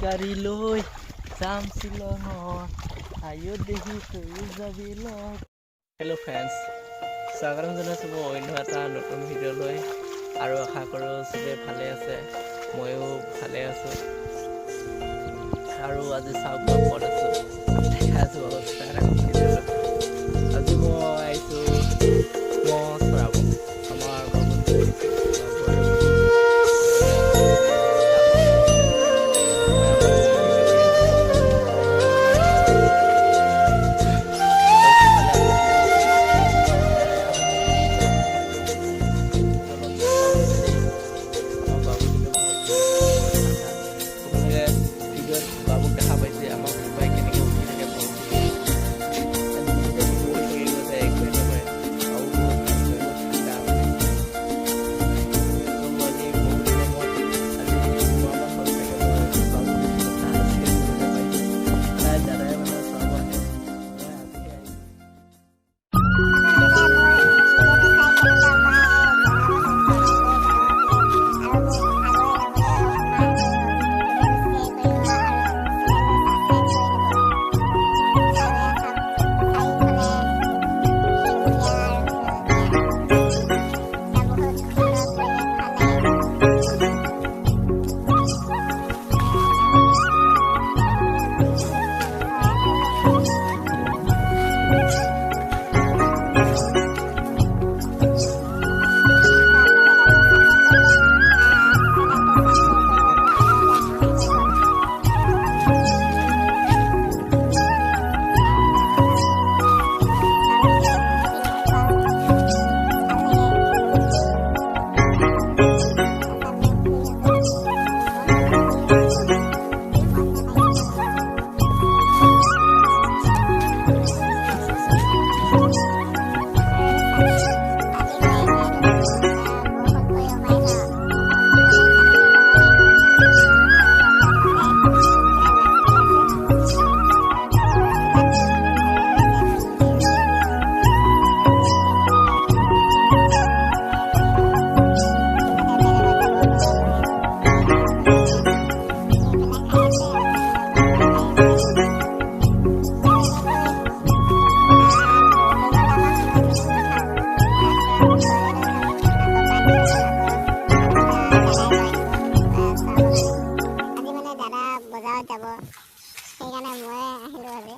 গাড়ী লৈ যাম শ্বিলঙত আয়ো দেখি তয়ো যাবি লগ। হেল্ল' ফ্ৰেণ্ডছ, স্বাগতম জনাইছোঁ মই অন্য এটা নতুন ভিডিঅ' লৈ। আৰু আশা কৰোঁ চবেই ভালে আছে, ময়ো ভালে আছোঁ। আৰু আজি চাওক মই ক'ত আছোঁ, দেখাইছোঁ অৱস্থা আজি মই আহিছোঁ সৰাব আমাৰ বাবুক দেখা পাইছে আমাক কোনোবাই কেনেকৈ উঠি থাকে সেইকাৰণে মই আহিলোঁ আজি।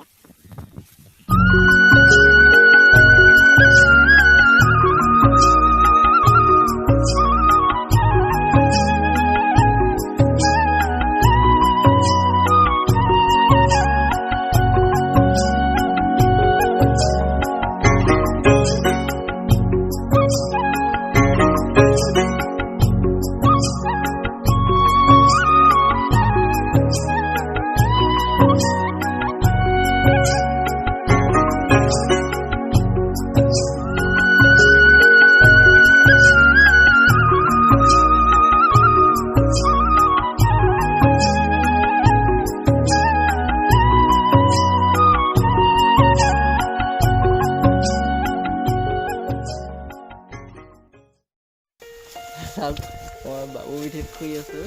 মই বাবু পিঠিত শুই আছোঁ।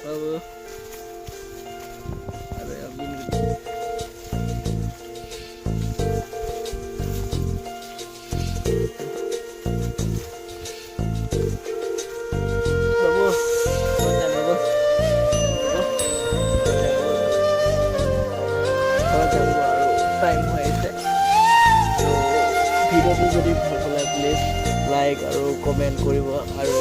বাবু আৰু আবিন বাবু আৰু টাইম হৈ আছে। ভিডিঅ'টো যদি ভাল পালে প্লিজ লাইক আৰু কমেণ্ট কৰিব আৰু